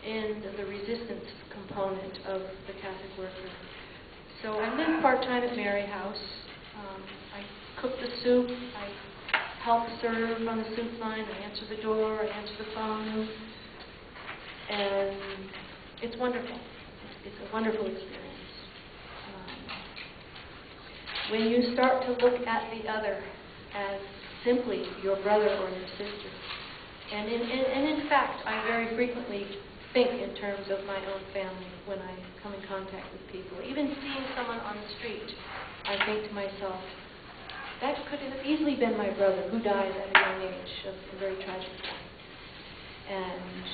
in the resistance component of the Catholic worker. So I live part-time at Mary House. I cook the soup, I help serve on the soup line, I answer the door, I answer the phone, and it's wonderful. It's a wonderful experience. When you start to look at the other as simply your brother or your sister, and in fact, I very frequently think in terms of my own family when I come in contact with people. Even seeing someone on the street, I think to myself, that could have easily been my brother who died at a young age of a very tragic death. And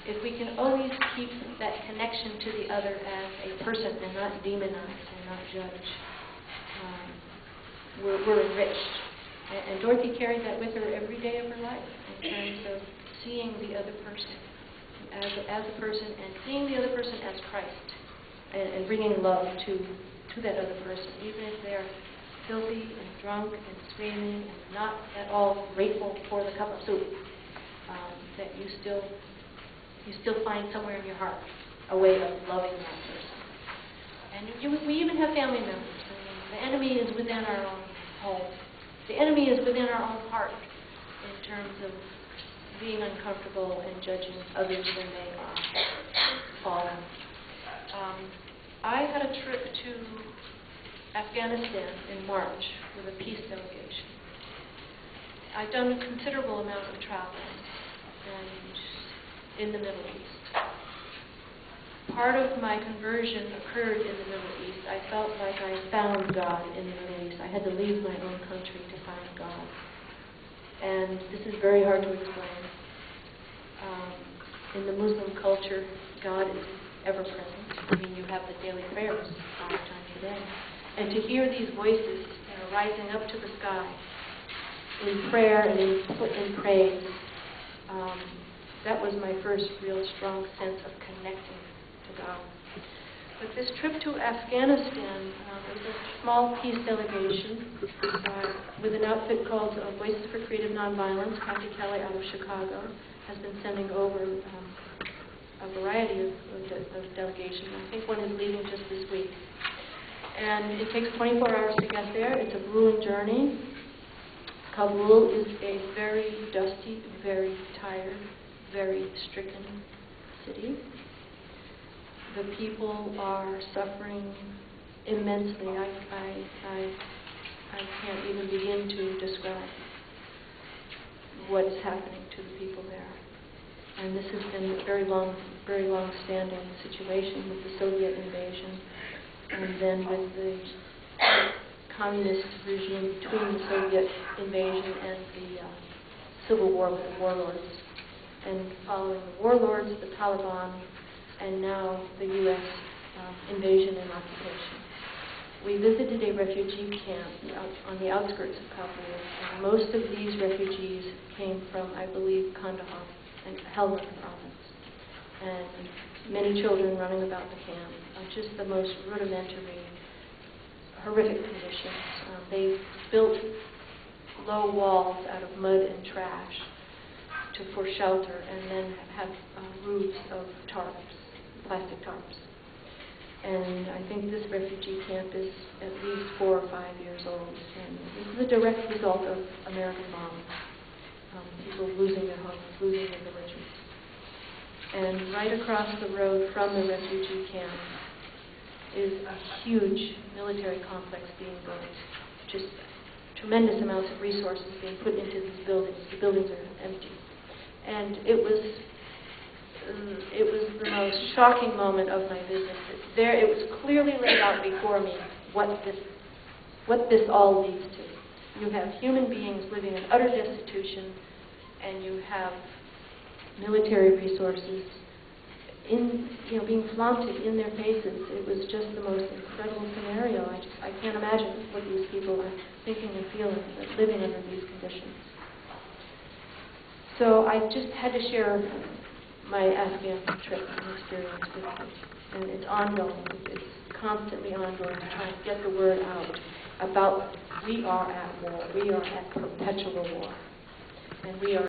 if we can always keep that connection to the other as a person and not demonize and not judge, we're enriched. And Dorothy carried that with her every day of her life in terms of seeing the other person as a person and seeing the other person as Christ and bringing love to that other person, even if they're filthy and drunk and screaming and not at all grateful for the cup of soup, that you still find somewhere in your heart a way of loving that person. And we even have family members. I mean, the enemy is within our own home. The enemy is within our own heart in terms of being uncomfortable and judging others when they are fallen. I had a trip to Afghanistan in March with a peace delegation. I've done a considerable amount of traveling in the Middle East. Part of my conversion occurred in the Middle East. I felt like I found God in the Middle East. I had to leave my own country to find God. And this is very hard to explain. In the Muslim culture, God is ever present. I mean, you have the daily prayers 5 times a day. And to hear these voices rising up to the sky in prayer and in praise, that was my first real strong sense of connecting to God. But this trip to Afghanistan, it was a small peace delegation with an outfit called Voices for Creative Nonviolence. Kathy Kelly out of Chicago has been sending over a variety of delegations. I think one is leaving just this week. And it takes 24 hours to get there. It's a grueling journey. Kabul is a very dusty, very tired, very stricken city. The people are suffering immensely. I can't even begin to describe what's happening to the people there. And this has been a very long-standing situation with the Soviet invasion, and then with the communist regime between the Soviet invasion and the civil war with the warlords. And following the warlords, the Taliban, and now the U.S. Invasion and occupation. We visited a refugee camp on the outskirts of Kabul, and most of these refugees came from, I believe, Kandahar and Helmand province. And many children running about the camp, just the most rudimentary, horrific conditions. They built low walls out of mud and trash for shelter, and then have roofs of tarps, plastic tarps. And I think this refugee camp is at least 4 or 5 years old. And this is a direct result of American bombing. People losing their homes, losing their villages. And right across the road from the refugee camp is a huge military complex being built. Just tremendous amounts of resources being put into these buildings. The buildings are empty. And it was the most shocking moment of my visit. There, it was clearly laid out before me what this all leads to. You have human beings living in utter destitution, and you have military resources being flaunted in their faces. It was just the most incredible scenario. I can't imagine what these people are thinking and feeling, living under these conditions. So I just had to share my Afghan trip and experience with you. And it's ongoing. It's constantly ongoing to try and get the word out about we are at war. We are at perpetual war. And we are